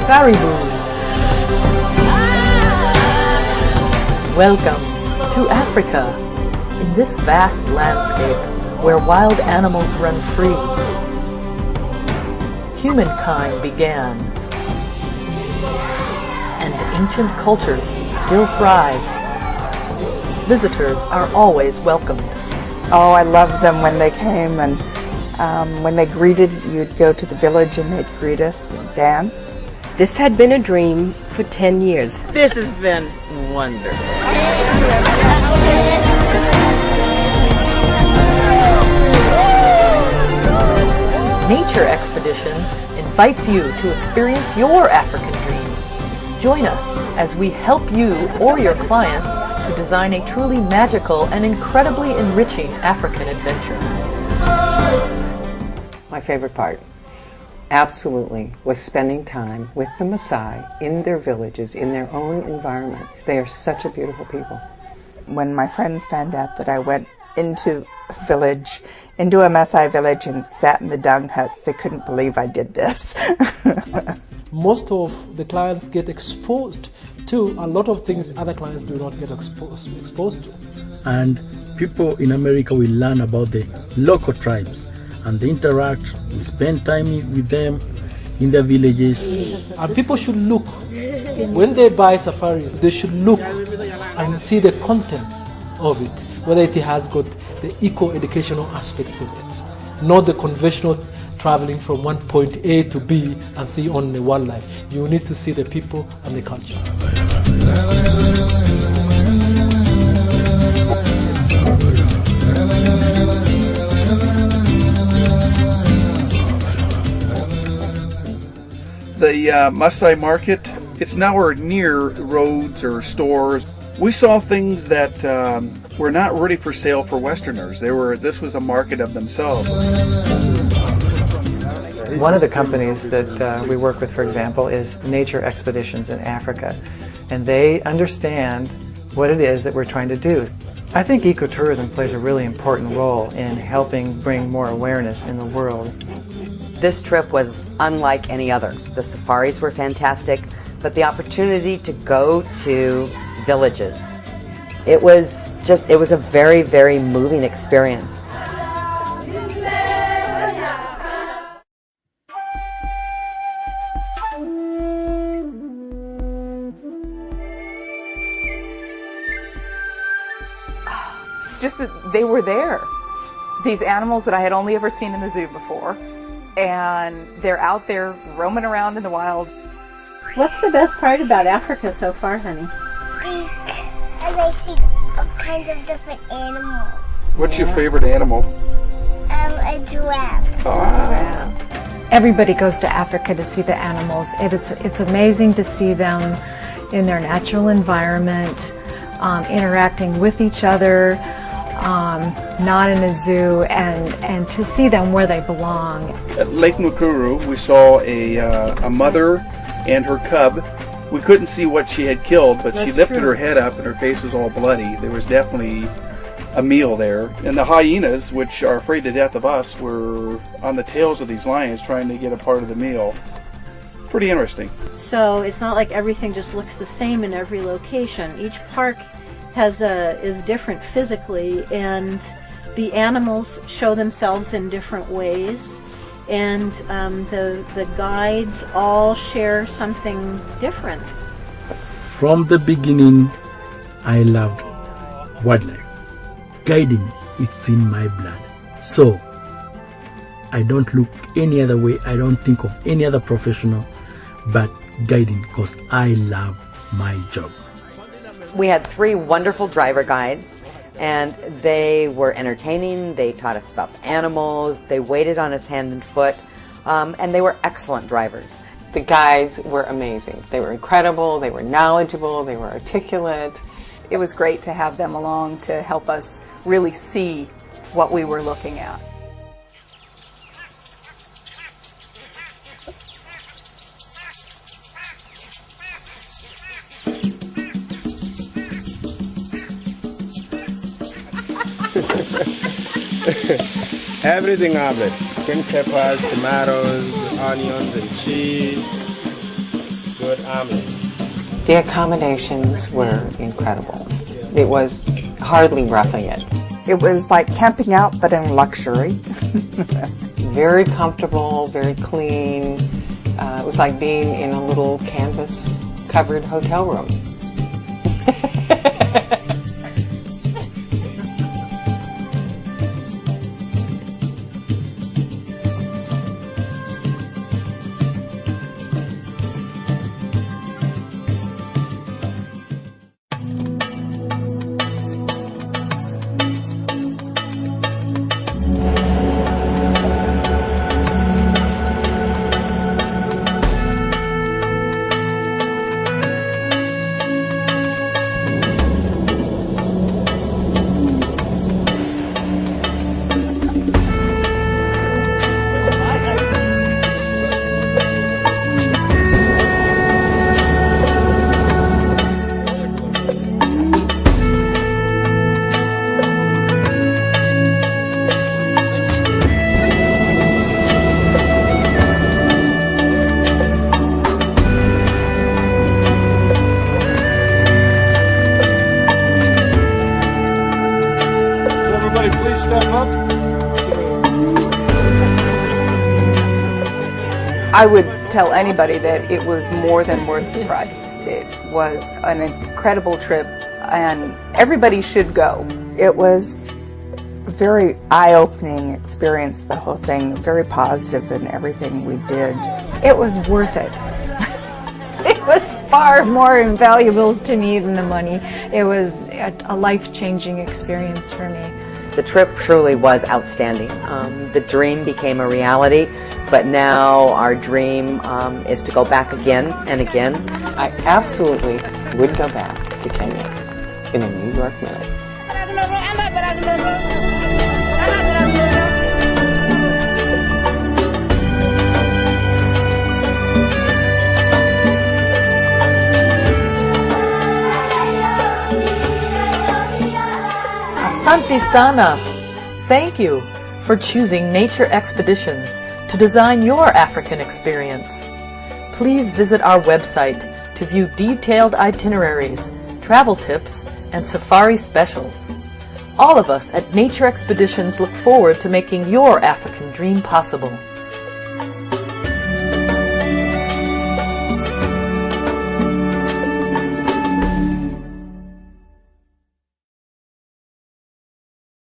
Caribou. Welcome to Africa. In this vast landscape where wild animals run free, humankind began, and ancient cultures still thrive. Visitors are always welcomed. Oh, I loved them when they came, and when they greeted, you'd go to the village and they'd greet us and dance. This had been a dream for 10 years. This has been wonderful. Nature Expeditions invites you to experience your African dream. Join us as we help you or your clients to design a truly magical and incredibly enriching African adventure. My favorite part, absolutely, was spending time with the Maasai in their villages, in their own environment. They are such a beautiful people. When my friends found out that I went into a village, into a Maasai village and sat in the dung huts, they couldn't believe I did this. Most of the clients get exposed to a lot of things other clients do not get exposed to. And people in America will learn about the local tribes, and they interact, we spend time with them in their villages. And people should look, when they buy safaris, they should look and see the content of it, whether it has got the eco-educational aspects in it, not the conventional traveling from one point A to B and see only the wildlife. You need to see the people and the culture. The Maasai market, it's nowhere near roads or stores. We saw things that were not ready for sale for Westerners. This was a market of themselves. One of the companies that we work with, for example, is Nature Expeditions in Africa, and they understand what it is that we're trying to do. I think ecotourism plays a really important role in helping bring more awareness in the world. This trip was unlike any other. The safaris were fantastic, but the opportunity to go to villages, it was a very, very moving experience. Just that they were there. These animals that I had only ever seen in the zoo before, and they're out there roaming around in the wild. What's the best part about Africa so far, honey? And I see all kinds of different animals. What's your favorite animal? A giraffe. Ah. Everybody goes to Africa to see the animals. It's amazing to see them in their natural environment, interacting with each other, not in a zoo, and to see them where they belong. At Lake Mukuru, we saw a mother and her cub. We couldn't see what she had killed, but she lifted her head up and her face was all bloody. There was definitely a meal there. And the hyenas, which are afraid to death of us, were on the tails of these lions trying to get a part of the meal. Pretty interesting. So it's not like everything just looks the same in every location. Each park is different physically, and the animals show themselves in different ways, and the guides all share something different. From the beginning, I loved wildlife. Guiding, it's in my blood. So, I don't look any other way, I don't think of any other professional but guiding, because I love my job. We had 3 wonderful driver guides, and they were entertaining. They taught us about the animals, they waited on us hand and foot, and they were excellent drivers. The guides were amazing. They were incredible, they were knowledgeable, they were articulate. It was great to have them along to help us really see what we were looking at. Everything of it. Green peppers, tomatoes, onions, and cheese. good army. The accommodations were incredible. It was hardly roughing it. It was like camping out, but in luxury. Very comfortable, very clean. It was like being in a little canvas-covered hotel room. I would tell anybody that it was more than worth the price. It was an incredible trip, and everybody should go. It was a very eye-opening experience, the whole thing, very positive in everything we did. It was worth it. It was far more invaluable to me than the money. It was a life-changing experience for me. The trip truly was outstanding. The dream became a reality, but now our dream is to go back again and again. I absolutely would go back to Kenya in a New York minute. Asante sana! Thank you for choosing Nature Expeditions to design your African experience. Please visit our website to view detailed itineraries, travel tips, and safari specials. All of us at Nature Expeditions look forward to making your African dream possible.